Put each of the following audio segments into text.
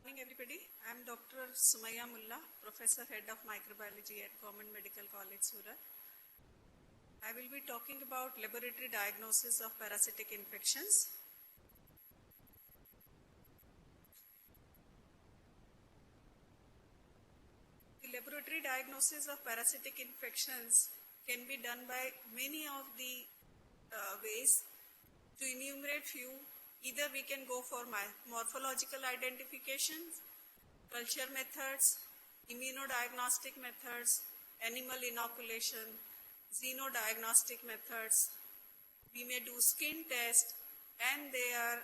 Morning everybody. I am Dr. Sumaya Mulla, Professor Head of Microbiology at Government Medical College, Surat. I will be talking about laboratory diagnosis of parasitic infections. The laboratory diagnosis of parasitic infections can be done by many of the ways. To enumerate few, either we can go for morphological identifications, culture methods, immunodiagnostic methods, animal inoculation, xenodiagnostic methods. We may do skin test, and there are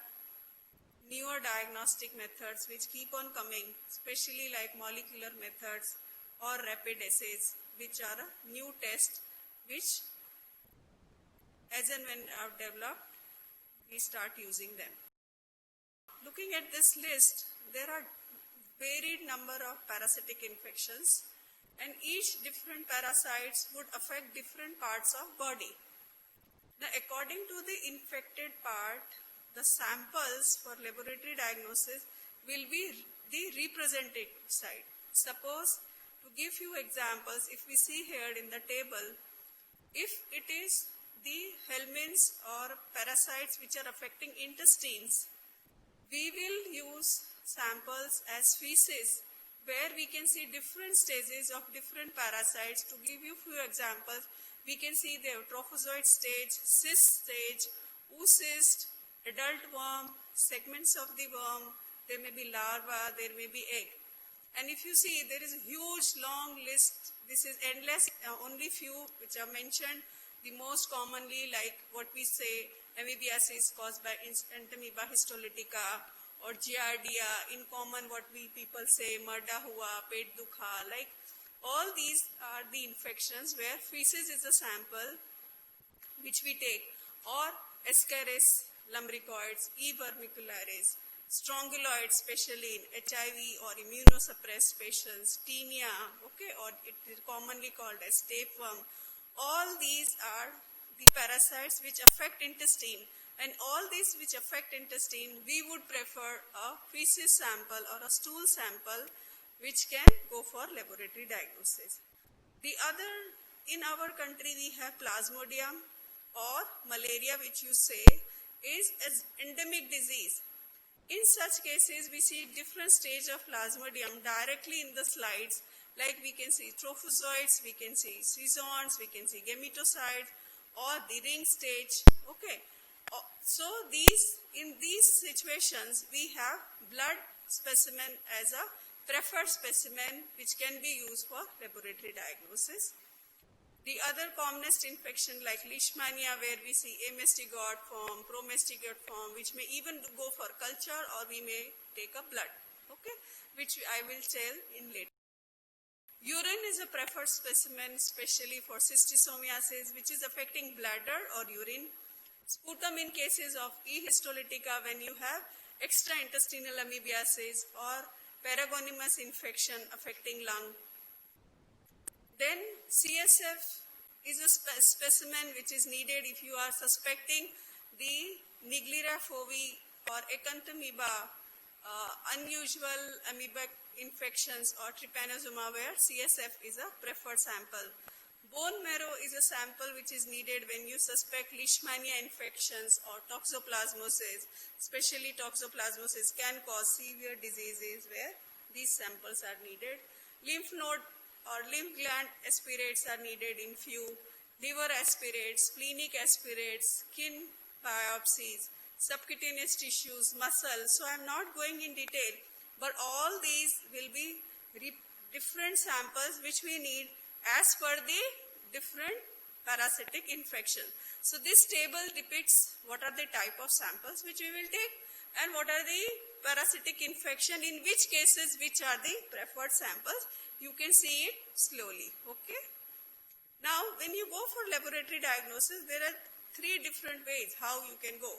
newer diagnostic methods which keep on coming, especially like molecular methods or rapid assays, which are a new test which as and when are developed, we start using them. Looking at this list, there are varied number of parasitic infections, and each different parasites would affect different parts of body. Now, according to the infected part, the samples for laboratory diagnosis will be the representative side. Suppose, to give you examples, if we see here in the table, if it is the helminths or parasites which are affecting intestines, we will use samples as feces where we can see different stages of different parasites. To give you few examples, we can see the trophozoite stage, cyst stage, oocyst, adult worm, segments of the worm, there may be larva, there may be egg. And if you see, there is a huge long list. This is endless, only few which are mentioned. The most commonly, like what we say, amoebiasis caused by Entamoeba histolytica or giardia. In common, what we people say, marda hua, pet dukha, like all these are the infections where feces is a sample which we take, or Ascaris lumbricoids, E. vermicularis, strongyloids, especially in HIV or immunosuppressed patients, tinea, okay, or it is commonly called as tapeworm. All these are the parasites which affect intestine, and all these which affect intestine, we would prefer a feces sample or a stool sample which can go for laboratory diagnosis. The other, in our country we have Plasmodium or malaria, which you say is as endemic disease. In such cases, we see different stage of Plasmodium directly in the slides. Like we can see trophozoites, we can see schizones, we can see gametocytes, or the ring stage. Okay. So in these situations, we have blood specimen as a preferred specimen which can be used for laboratory diagnosis. The other commonest infection like Leishmania, where we see amastigot form, promastigot form, which may even go for culture, or we may take a blood, okay, which I will tell in later. Urine is a preferred specimen, especially for schistosomiasis, which is affecting bladder or urine. Sputum in cases of E. histolytica, when you have extraintestinal amoebiasis or paragonymous infection affecting lung. Then CSF is a specimen which is needed if you are suspecting the Naegleria fovi or Acanthamoeba, unusual amoebic infections or trypanosoma, where CSF is a preferred sample. Bone marrow is a sample which is needed when you suspect Leishmania infections or toxoplasmosis. Especially toxoplasmosis can cause severe diseases where these samples are needed. Lymph node or lymph gland aspirates are needed in few. Liver aspirates, splenic aspirates, skin biopsies, subcutaneous tissues, muscle. So I am not going in detail, but all these will be different samples which we need as per the different parasitic infection. So this table depicts what are the type of samples which we will take and what are the parasitic infection, in which cases which are the preferred samples. You can see it slowly, okay. Now when you go for laboratory diagnosis, there are three different ways how you can go.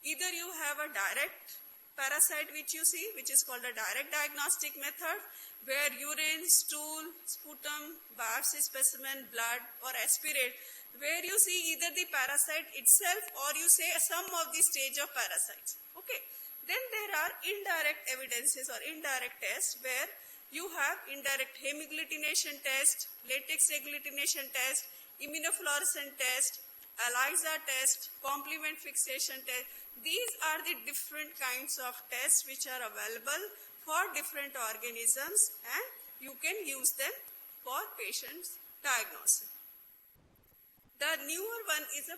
Either you have a direct parasite which you see, which is called a direct diagnostic method, where urine, stool, sputum, biopsy specimen, blood or aspirate, where you see either the parasite itself or you say some of the stage of parasites. Okay. Then there are indirect evidences or indirect tests where you have indirect hemagglutination test, latex agglutination test, immunofluorescent test, ELISA test, complement fixation test. These are the different kinds of tests which are available for different organisms, and you can use them for patients' diagnosis. The newer one is a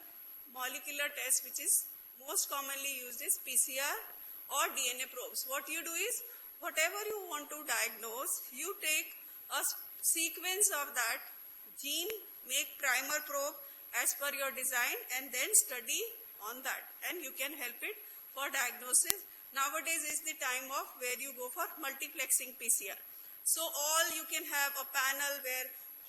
molecular test which is most commonly used is PCR or DNA probes. What you do is, whatever you want to diagnose, you take a sequence of that gene, make primer probe as per your design, and then study on that, and you can help it for diagnosis. Nowadays is the time of where you go for multiplexing PCR. So all you can have a panel where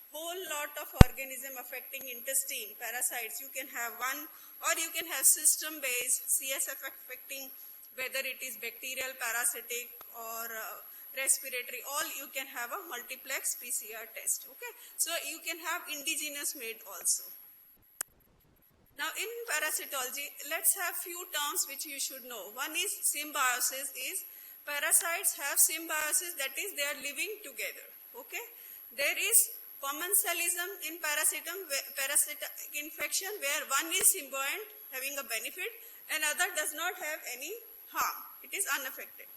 whole lot of organism affecting intestine, parasites, you can have one, or you can have system based CSF affecting whether it is bacterial, parasitic or respiratory, all you can have a multiplex PCR test. Okay, so you can have indigenous made also. Now in parasitology, let's have few terms which you should know. One is symbiosis, is parasites have symbiosis, that is they are living together. Okay, there is commensalism in parasitic infection where one is symbiont having a benefit and other does not have any harm, it is unaffected.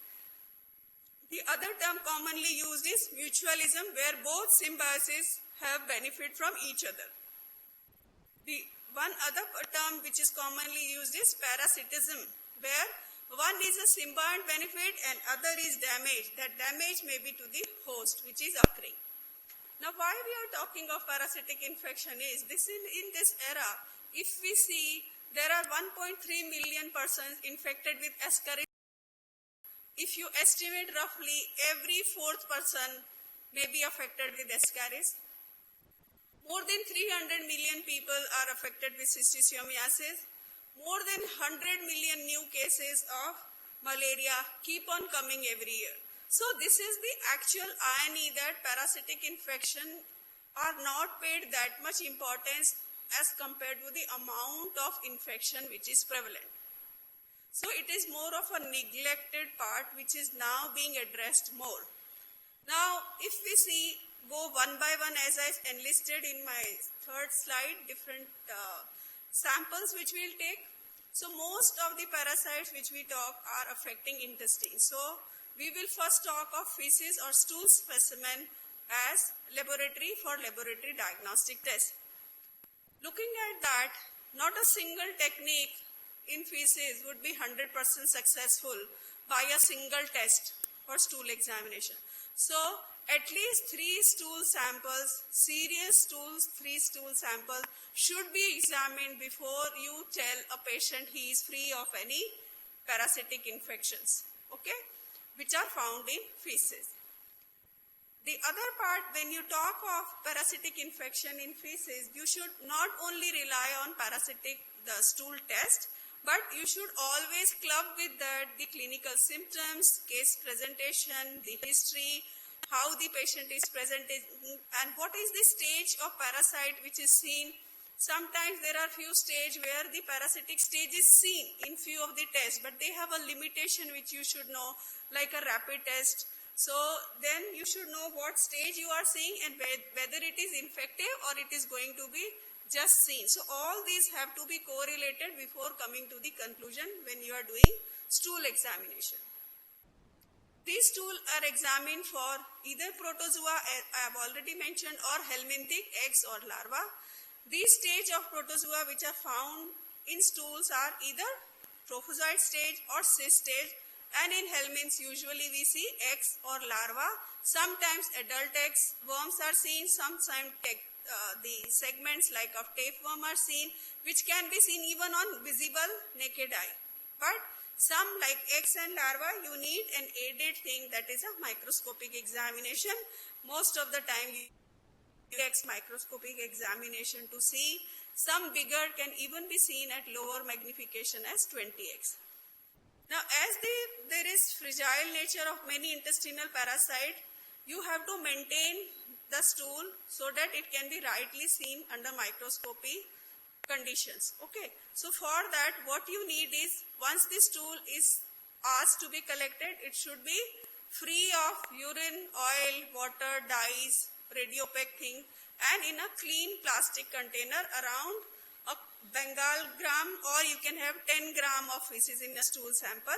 The other term commonly used is mutualism where both symbiosis have benefit from each other. The one other term which is commonly used is parasitism where one is a symbiont benefit and other is damage. That damage may be to the host which is occurring. Now why we are talking of parasitic infection is this in this era, if we see there are 1.3 million persons infected with Ascaris. If you estimate roughly every fourth person may be affected with Ascaris. More than 300 million people are affected with schistosomiasis. More than 100 million new cases of malaria keep on coming every year. So this is the actual irony that parasitic infection are not paid that much importance as compared to the amount of infection which is prevalent. So it is more of a neglected part which is now being addressed more. Now if we see, go one by one as I enlisted in my third slide, different samples which we will take. So most of the parasites which we talk are affecting intestine. So we will first talk of feces or stool specimen as laboratory for laboratory diagnostic test. Looking at that, not a single technique in feces would be 100% successful by a single test for stool examination. So at least 3 stool samples, serious stools, 3 stool samples should be examined before you tell a patient he is free of any parasitic infections, okay, which are found in feces. The other part, when you talk of parasitic infection in feces, you should not only rely on the stool test, but you should always club with that the clinical symptoms, case presentation, the history, how the patient is presented, and what is the stage of parasite which is seen. Sometimes there are few stages where the parasitic stage is seen in few of the tests, but they have a limitation which you should know, like a rapid test. So then you should know what stage you are seeing and whether it is infective or it is going to be just seen. So all these have to be correlated before coming to the conclusion when you are doing stool examination. These stools are examined for either protozoa, I have already mentioned, or helminthic eggs or larvae. These stage of protozoa which are found in stools are either trophozoite stage or cyst stage, and in helminths usually we see eggs or larvae. Sometimes adult eggs, worms are seen, sometimes the segments like of tapeworm are seen, which can be seen even on visible naked eye. But some like eggs and larvae, you need an aided thing, that is a microscopic examination. Most of the time you use microscopic examination to see. Some bigger can even be seen at lower magnification as 20x. Now as there is fragile nature of many intestinal parasites, you have to maintain the stool so that it can be rightly seen under microscopy conditions. Okay, so for that what you need is, once the stool is asked to be collected, it should be free of urine, oil, water, dyes, radiopaque thing, and in a clean plastic container around a Bengal gram, or you can have 10 gram of feces in a stool sample.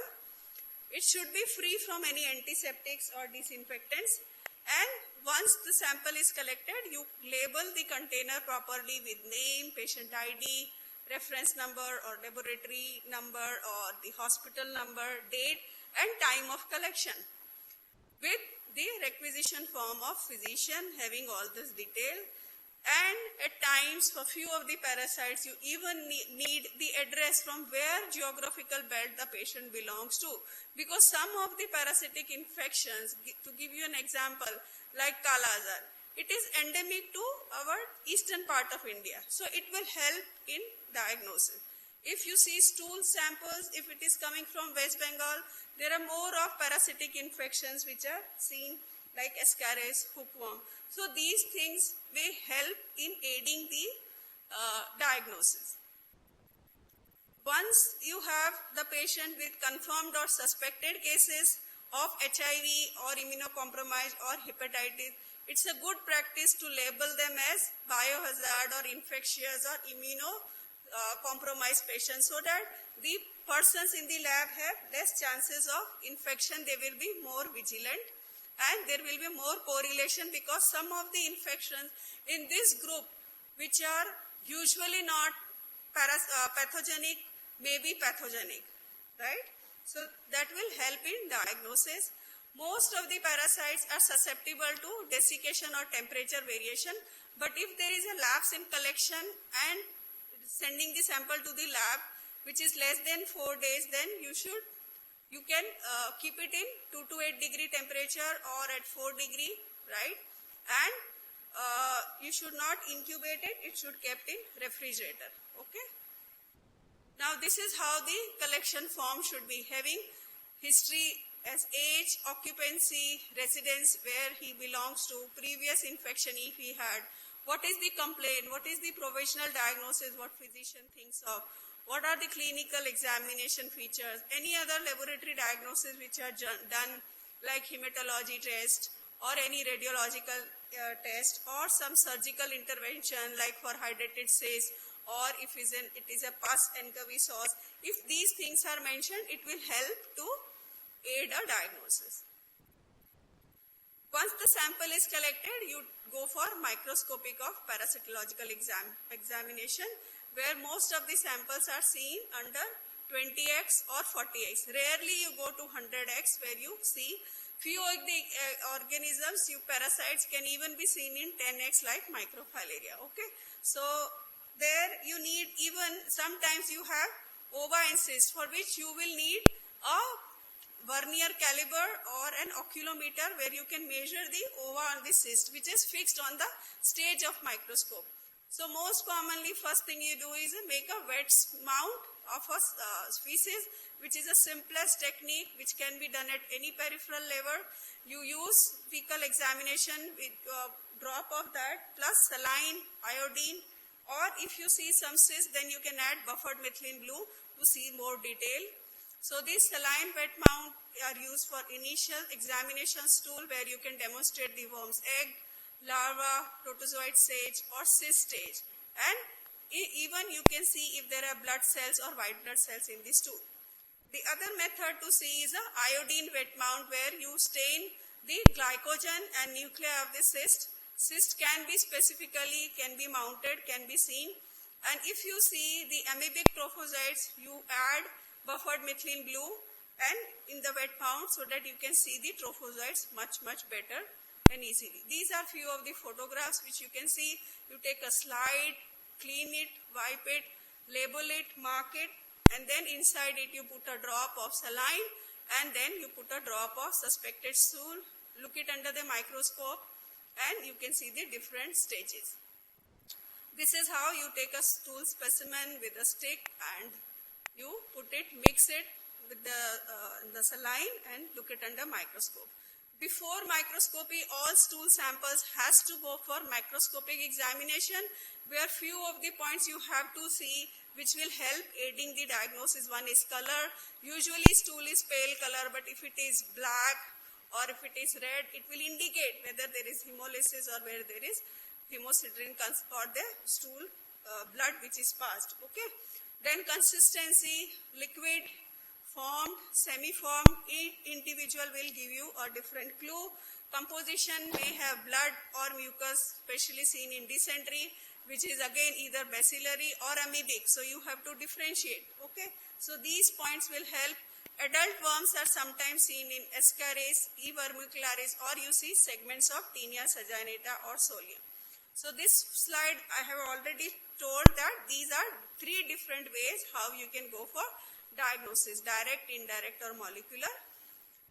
It should be free from any antiseptics or disinfectants, and once the sample is collected, you label the container properly with name, patient ID, reference number or laboratory number or the hospital number, date and time of collection, with the requisition form of physician having all this detail. And at times, for few of the parasites, you even need the address from where geographical belt the patient belongs to. Because some of the parasitic infections, to give you an example, like Kala Azar, it is endemic to our eastern part of India. So it will help in diagnosis. If you see stool samples, if it is coming from West Bengal, there are more of parasitic infections which are seen, like Ascaris, hookworm. So these things may help in aiding the diagnosis. Once you have the patient with confirmed or suspected cases of HIV or immunocompromised or hepatitis, it's a good practice to label them as biohazard or infectious or immunocompromised patients, so that the persons in the lab have less chances of infection. They will be more vigilant, and there will be more correlation, because some of the infections in this group, which are usually not pathogenic, may be pathogenic, right? So that will help in diagnosis. Most of the parasites are susceptible to desiccation or temperature variation, but if there is a lapse in collection and sending the sample to the lab, which is less than 4 days, then you can keep it in 2 to 8 degree temperature or at 4 degree, right? And you should not incubate it, it should kept in refrigerator, okay? Now this is how the collection form should be, having history as age, occupancy, residence, where he belongs to, previous infection if he had, what is the complaint, what is the provisional diagnosis, what physician thinks of, what are the clinical examination features, any other laboratory diagnosis which are done, like hematology test or any radiological test, or some surgical intervention like for hydrated cyst, or if it is a pus encovy sauce. If these things are mentioned, it will help to aid a diagnosis. Once the sample is collected, you go for microscopic of parasitological examination, where most of the samples are seen under 20x or 40x. Rarely you go to 100x, where you see few of the organisms, parasites can even be seen in 10x, like microfilaria, okay? So there you need, even sometimes you have ova and cyst, for which you will need a vernier caliber or an oculometer, where you can measure the ova on the cyst, which is fixed on the stage of microscope. So most commonly, first thing you do is make a wet mount of a species, which is the simplest technique, which can be done at any peripheral level. You use fecal examination with a drop of that, plus saline, iodine, or if you see some cyst, then you can add buffered methylene blue to see more detail. So these saline wet mount are used for initial examination stool, where you can demonstrate the worm's egg, larva, protozoite stage or cyst stage, and even you can see if there are blood cells or white blood cells in the stool. The other method to see is a iodine wet mount, where you stain the glycogen and nuclei of the cyst. Cyst can be can be mounted, can be seen, and if you see the amoebic trophozoites, you add buffered methylene blue and in the wet mount, so that you can see the trophozoites much better and easily. These are few of the photographs which you can see. You take a slide, clean it, wipe it, label it, mark it, and then inside it you put a drop of saline, and then you put a drop of suspected stool, look it under the microscope, and you can see the different stages. This is how you take a stool specimen with a stick, and you put it, mix it with the saline, and look it under microscope. Before microscopy, all stool samples has to go for microscopic examination, where few of the points you have to see which will help aiding the diagnosis. One is color. Usually stool is pale color, but if it is black or if it is red, it will indicate whether there is hemolysis or where there is hemosiderin or the stool blood which is passed. Okay. Then consistency, liquid, formed, semi-formed, each individual will give you a different clue. Composition may have blood or mucus, especially seen in dysentery, which is again either bacillary or amoebic. So you have to differentiate. Okay. So these points will help. Adult worms are sometimes seen in Ascaris, E. vermicularis, or you see segments of Taenia saginata or Solium. So this slide I have already told that these are three different ways how you can go for diagnosis: direct, indirect, or molecular.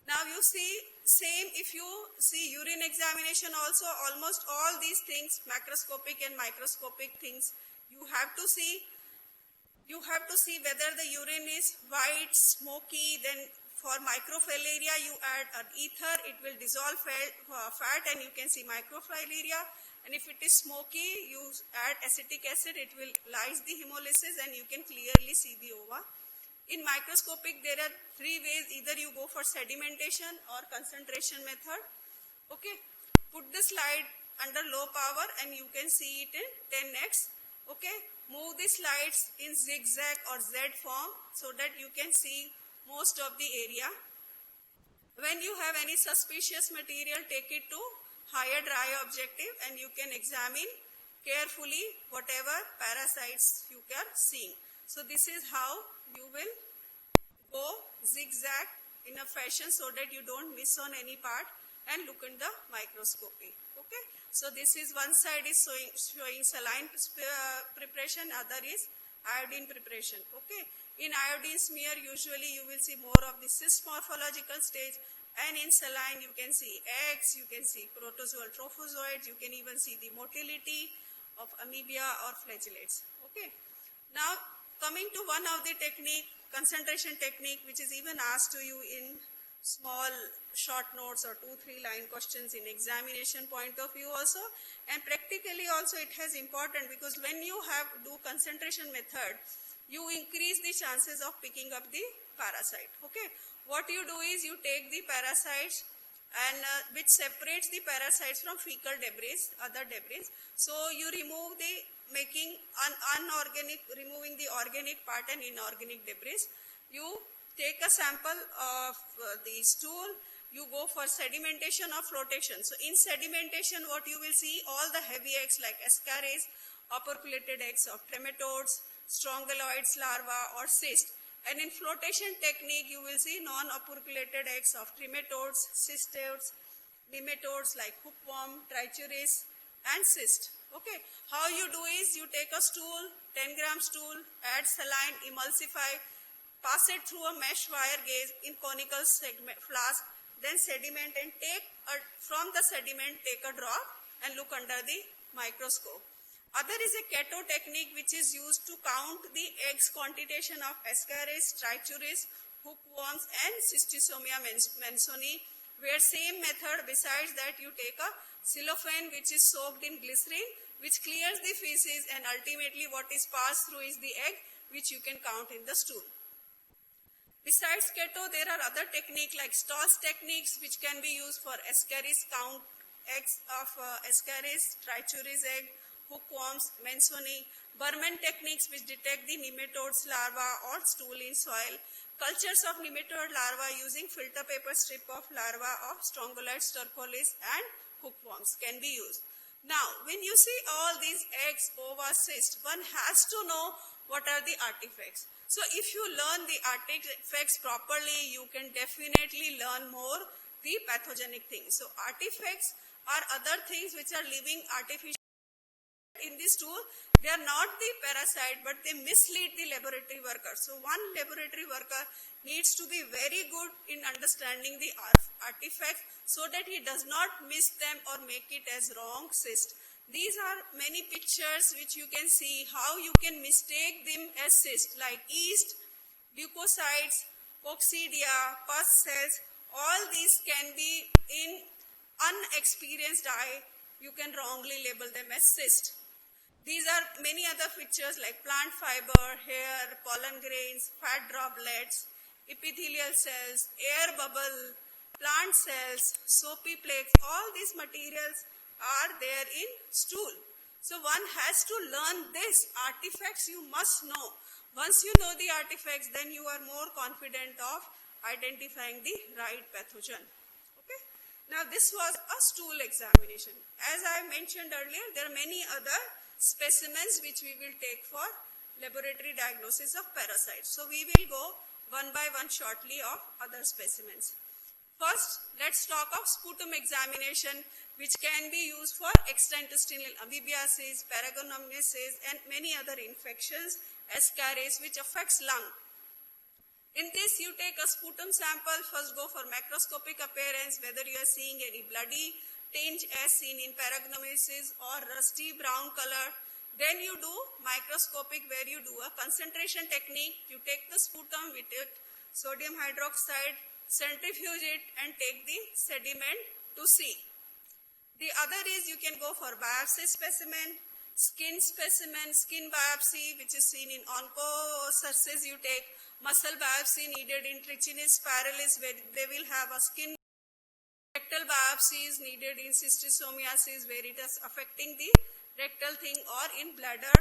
Now you see same if you see urine examination also, almost all these things, macroscopic and microscopic things, you have to see. You have to see whether the urine is white, smoky. Then for microfilaria you add an ether, it will dissolve fat and you can see microfilaria. And if it is smoky, you add acetic acid, it will lyse the hemolysis and you can clearly see the ova. In microscopic, there are three ways. Either you go for sedimentation or concentration method. Okay. Put the slide under low power and you can see it in 10x. Okay. Move the slides in zigzag or Z form so that you can see most of the area. When you have any suspicious material, take it to higher dry objective and you can examine carefully whatever parasites you are seeing. So this is how you will go zigzag in a fashion so that you don't miss on any part and look in the microscopy. Okay. So this is one side is showing saline preparation, other is iodine preparation. Okay. In iodine smear, usually you will see more of the cyst morphological stage, and in saline you can see eggs, you can see protozoal trophozoites, you can even see the motility of amoeba or flagellates. Okay. Now coming to one of the technique, concentration technique, which is even asked to you in small short notes or 2-3 line questions in examination point of view also, and practically also it has important because when you have do concentration method, you increase the chances of picking up the parasite. Okay. What you do is you take the parasites and which separates the parasites from fecal debris, other debris. So you remove the making unorganic, removing the organic part and inorganic debris. You take a sample of the stool, you go for sedimentation or flotation. So in sedimentation, what you will see, all the heavy eggs like Ascaris, operculated eggs of trematodes, strongyloids larva or cyst. And in flotation technique, you will see non-operculated eggs of trematodes, cystodes, nematodes like hookworm, trichuris, and cyst. Okay. How you do is you take a stool, 10-gram stool, add saline, emulsify, pass it through a mesh wire gauge in conical segment flask, then sediment and take from the sediment take a drop and look under the microscope. Other is a Cato technique which is used to count the eggs quantitation of Ascaris, trichuris, hookworms and Cystosomia mansoni, where same method besides that you take a cellophane which is soaked in glycerin which clears the feces and ultimately what is passed through is the egg which you can count in the stool. Besides Cato, there are other techniques like Stolz techniques which can be used for Ascaris, count eggs of Ascaris, trichuris egg, hookworms, mansoni, Berman techniques which detect the nematodes larva or stool in soil, cultures of nematode larva using filter paper strip of larva of Strongyloides stercolis and hookworms can be used. Now, when you see all these eggs, ova, cyst, one has to know what are the artifacts. So, if you learn the artifacts properly, you can definitely learn more the pathogenic things. So, artifacts are other things which are living artificial in this tool. They are not the parasite, but they mislead the laboratory worker. So one laboratory worker needs to be very good in understanding the artifacts so that he does not miss them or make it as wrong cyst. These are many pictures which you can see how you can mistake them as cyst, like yeast, leukocytes, coccidia, pus cells. All these can be in unexperienced eye, you can wrongly label them as cyst. These are many other features like plant fiber, hair, pollen grains, fat droplets, epithelial cells, air bubble, plant cells, soapy plaques. All these materials are there in stool. So one has to learn this. Artifacts you must know. Once you know the artifacts, then you are more confident of identifying the right pathogen. Okay. Now this was a stool examination. As I mentioned earlier, there are many other specimens which we will take for laboratory diagnosis of parasites. So we will go one by one shortly of other specimens. First, let's talk of sputum examination, which can be used for extraintestinal amoebiasis, paragonopnesis, and many other infections, ascaris, which affects lung. In this, you take a sputum sample, first go for macroscopic appearance, whether you are seeing any bloody tinge as seen in paragonopnesis or rusty brown color. Then you do microscopic, where you do a concentration technique. You take the sputum with it, sodium hydroxide, centrifuge it and take the sediment to see. The other is you can go for biopsy specimen, skin biopsy, which is seen in onchocercis. You take muscle biopsy needed in Trichinis spiralis, where they will have a skin. Rectal biopsy is needed in schistosomiasis, where it is affecting the rectal thing, or in bladder.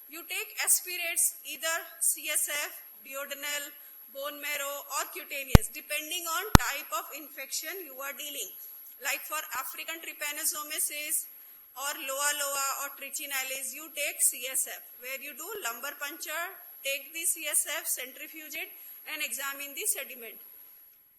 You take aspirates, either CSF, duodenal, bone marrow, or cutaneous, depending on type of infection you are dealing. Like for African trypanosomiasis or loa or trichinitis, you take CSF, where you do lumbar puncture, take the CSF, centrifuge it, and examine the sediment.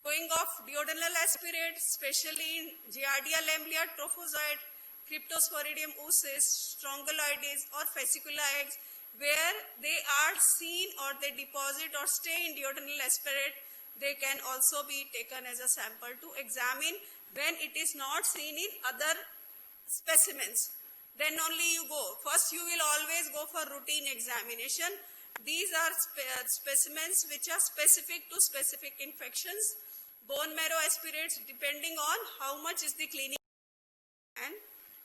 Going off duodenal aspirate, especially in Giardia lamblia, trophozoite, Cryptosporidium oocyst, strongyloides, or fascicula eggs, where they are seen or they deposit or stay in duodenal aspirate, they can also be taken as a sample to examine when it is not seen in other specimens. Then only you go. First you will always go for routine examination. These are specimens which are specific to specific infections. Bone marrow aspirates, depending on how much is the clinical and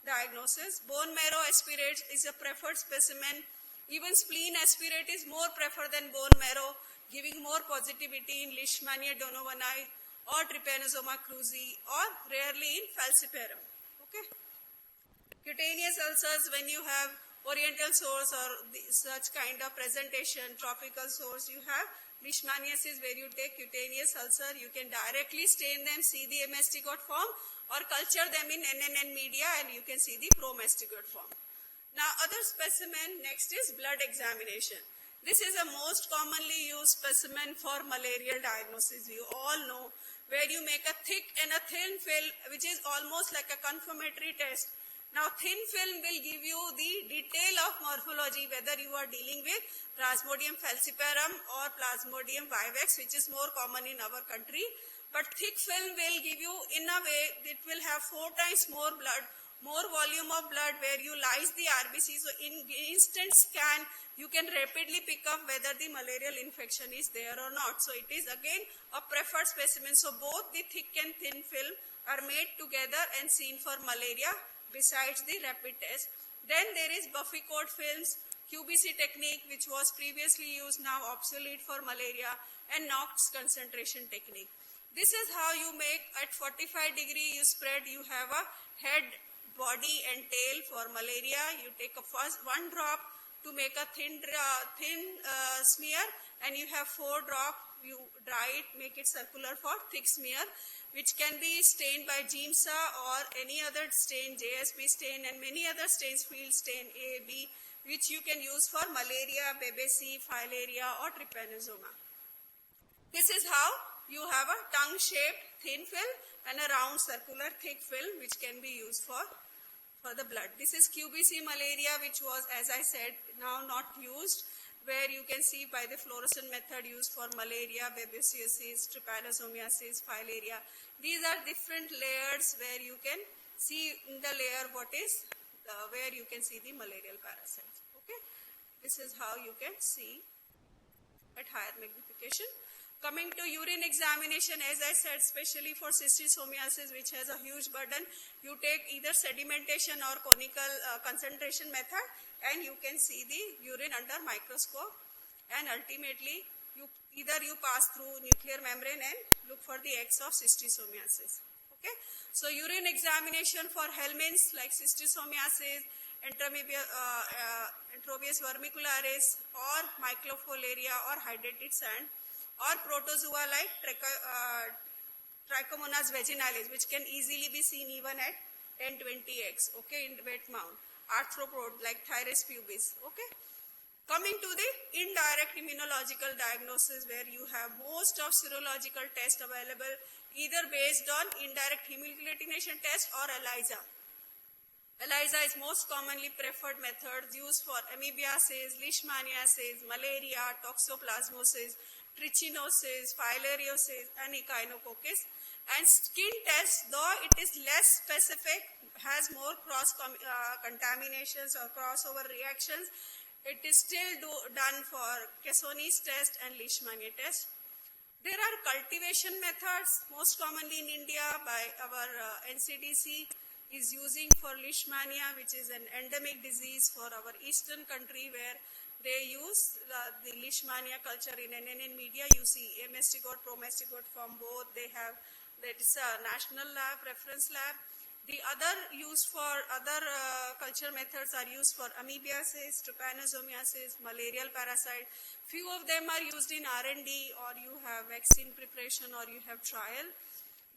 diagnosis. Bone marrow aspirate is a preferred specimen. Even spleen aspirate is more preferred than bone marrow, giving more positivity in Leishmania donovani or Trypanosoma cruzi, or rarely in Falciparum. Okay. Cutaneous ulcers, when you have oriental sores or such kind of presentation, tropical sores, you have Leishmaniasis, where you take cutaneous ulcer, you can directly stain them, see the mastigote form, or culture them in NNN media and you can see the pro-mastigote form. Now other specimen, next is blood examination. This is a most commonly used specimen for malarial diagnosis. You all know, where you make a thick and a thin film, which is almost like a confirmatory test. Now thin film will give you the detail of morphology, whether you are dealing with Plasmodium falciparum or Plasmodium vivax, which is more common in our country. But thick film will give you, in a way, it will have 4 times more blood, more volume of blood, where you lyse the RBC. So in instant scan, you can rapidly pick up whether the malarial infection is there or not. So it is again a preferred specimen. So both the thick and thin film are made together and seen for malaria besides the rapid test. Then there is Buffy-Coat films, QBC technique, which was previously used, now obsolete for malaria, and Knox concentration technique. This is how you make at 45 degree, you spread, you have a head, body and tail for malaria. You take a first 1 drop to make a thin smear, and you have 4 drop, you dry it, make it circular for thick smear, which can be stained by GIMSA or any other stain, JSP stain and many other stains, field stain A, B, which you can use for malaria, babesi, filaria or trypanosoma. This is how you have a tongue-shaped thin film and a round circular thick film, which can be used for the blood. This is QBC malaria, which was, as I said, now not used, where you can see by the fluorescent method used for malaria, babesiosis, trypanosomiasis, filaria. These are different layers where you can see in the layer what is, where you can see the malarial parasites. Okay, this is how you can see at higher magnification. Coming to urine examination, as I said, especially for schistosomiasis, which has a huge burden, you take either sedimentation or conical concentration method, and you can see the urine under microscope, and ultimately either you pass through nuclear membrane and look for the eggs of schistosomiasis. Okay, so urine examination for helminths like schistosomiasis, Enterobius vermicularis, or Myclofolaria, or hydrated sand, or protozoa like Trichomonas vaginalis, which can easily be seen even at 10-20x, okay, in wet mount. Arthropod like Thyris pubis, okay. Coming to the indirect immunological diagnosis, where you have most of serological tests available, either based on indirect hemagglutination test or ELISA. ELISA is most commonly preferred method used for amoebiasis, leishmaniasis, malaria, toxoplasmosis, trichinosis, filariosis, and echinococcus. And skin test, though it is less specific, has more cross contaminations or crossover reactions, it is still done for Cassoni's test and Leishmania test. There are cultivation methods, most commonly in India by our NCDC, is using for Leishmania, which is an endemic disease for our eastern country, where they use the Leishmania culture in NNN media. You see amastigote, promastigote from both. They have, that is a national lab, reference lab. The other use for other culture methods are used for amoebiasis, trypanosomiasis, malarial parasite. Few of them are used in R&D, or you have vaccine preparation, or you have trial.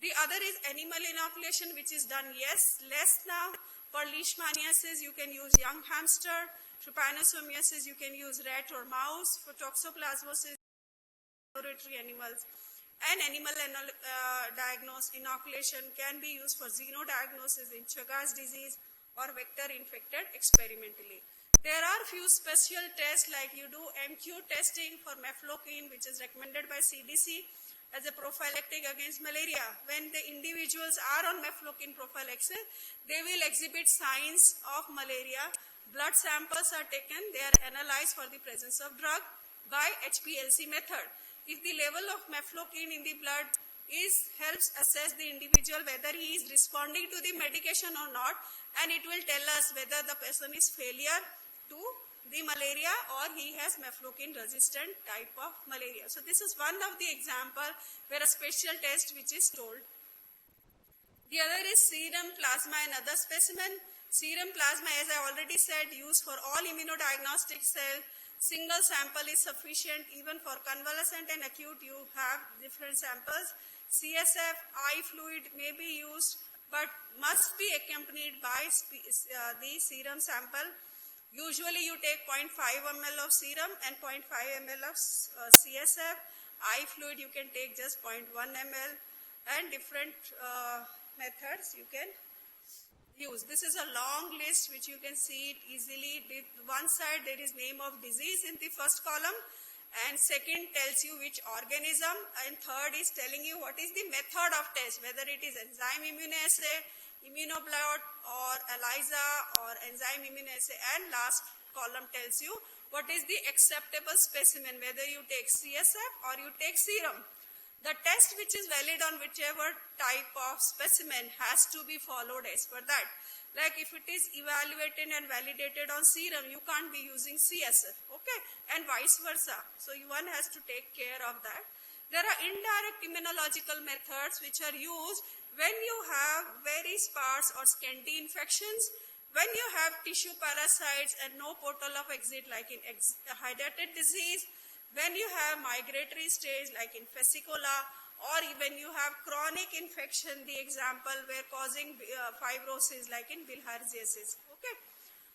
The other is animal inoculation, which is done, yes, less now. For leishmaniasis, you can use young hamster. Trypanosomiasis, you can use rat or mouse. For toxoplasmosis, laboratory animals. And animal inoculation can be used for xenodiagnosis in Chagas disease or vector infected experimentally. There are few special tests, like you do MQ testing for mefloquine, which is recommended by CDC as a prophylactic against malaria. When the individuals are on mefloquine prophylaxis, they will exhibit signs of malaria. Blood samples are taken, they are analyzed for the presence of drug by HPLC method. If the level of mefloquine in the blood helps assess the individual whether he is responding to the medication or not, and it will tell us whether the person is failure to the malaria or he has mefloquine resistant type of malaria. So this is one of the example where a special test which is told. The other is serum, plasma, and other specimen. Serum plasma, as I already said, used for all immunodiagnostic cells. Single sample is sufficient. Even for convalescent and acute, you have different samples. CSF, eye fluid may be used, but must be accompanied by the serum sample. Usually you take 0.5 ml of serum and 0.5 ml of CSF. Eye fluid you can take just 0.1 ml, and different methods you can use. This is a long list which you can see it easily. One side there is name of disease in the first column, and second tells you which organism, and third is telling you what is the method of test, whether it is enzyme immunoassay, immunoblot, or ELISA, or enzyme immunoassay, and last column tells you what is the acceptable specimen, whether you take CSF or you take serum. The test which is valid on whichever type of specimen has to be followed as per that. Like if it is evaluated and validated on serum, you can't be using CSF, okay, and vice versa. So one has to take care of that. There are indirect immunological methods which are used when you have very sparse or scanty infections, when you have tissue parasites and no portal of exit like in hydatid disease, when you have migratory stage like in fascicola, or even you have chronic infection, the example where causing fibrosis like in bilharziasis, okay.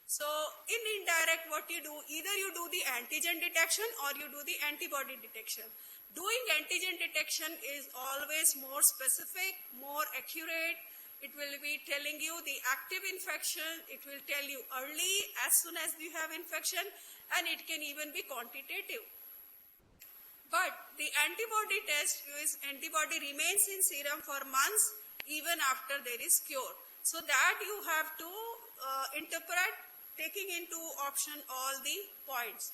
So in indirect, what you do, either you do the antigen detection or you do the antibody detection. Doing antigen detection is always more specific, more accurate. It will be telling you the active infection, it will tell you early as soon as you have infection, and it can even be quantitative. But the antibody test is antibody remains in serum for months even after there is cure. So that you have to interpret taking into option all the points.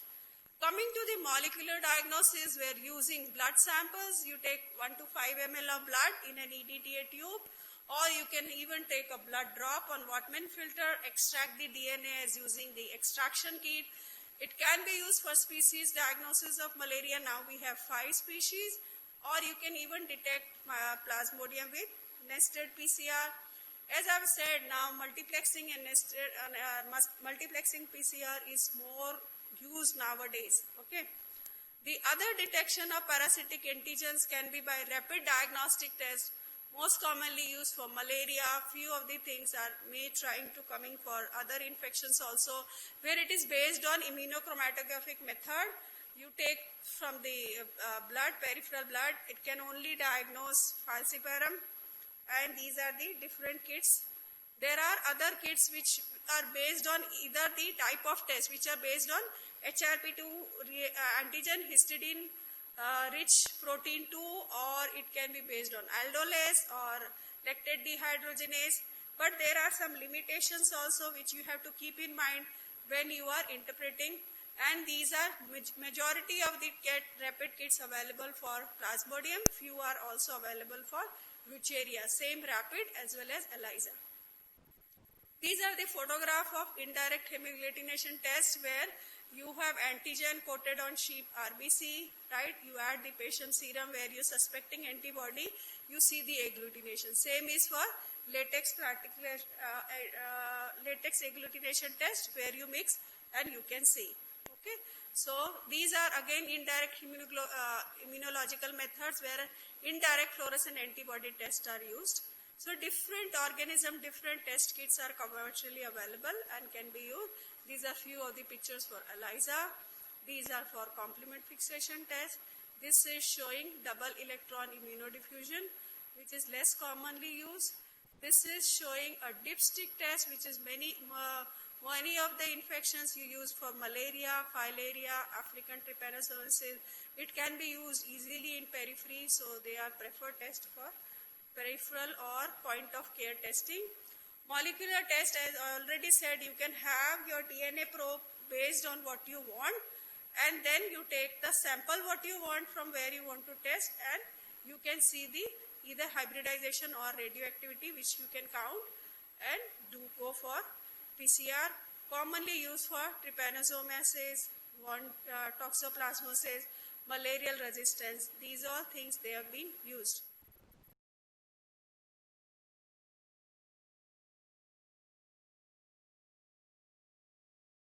Coming to the molecular diagnosis, we are using blood samples. You take 1 to 5 ml of blood in an EDTA tube, or you can even take a blood drop on Whatman filter, extract the DNA as using the extraction kit. It can be used for species diagnosis of malaria. Now we have 5 species, or you can even detect Plasmodium with nested PCR. As I've said, now multiplexing and multiplexing PCR is more used nowadays. Okay. The other detection of parasitic antigens can be by rapid diagnostic test, most commonly used for malaria. Few of the things are trying to coming for other infections also, where it is based on immunochromatographic method. You take from the blood, peripheral blood, it can only diagnose falciparum, and these are the different kits. There are other kits which are based on either the type of test, which are based on HRP2 antigen, histidine rich protein 2, or it can be based on aldolase or lactate dehydrogenase. But there are some limitations also which you have to keep in mind when you are interpreting, and these are majority of the rapid kits available for Plasmodium. Few are also available for Wucheria, same rapid as well as ELISA. These are the photograph of indirect hemagglutination test, where you have antigen coated on sheep RBC, right? You add the patient serum where you're suspecting antibody, you see the agglutination. Same is for latex agglutination test, where you mix and you can see. Okay, so these are again indirect immunological methods where indirect fluorescent antibody tests are used. So different organism, different test kits are commercially available and can be used. These are few of the pictures for ELISA. These are for complement fixation test. This is showing double electron immunodiffusion, which is less commonly used. This is showing a dipstick test, which is many of the infections you use for malaria, filaria, African trypanosomes. It can be used easily in periphery, so they are preferred test for peripheral or point of care testing. Molecular test, as I already said, you can have your DNA probe based on what you want, and then you take the sample what you want from where you want to test, and you can see the either hybridization or radioactivity, which you can count and go for PCR. Commonly used for trypanosomases, toxoplasmosis, malarial resistance. These are things they have been used.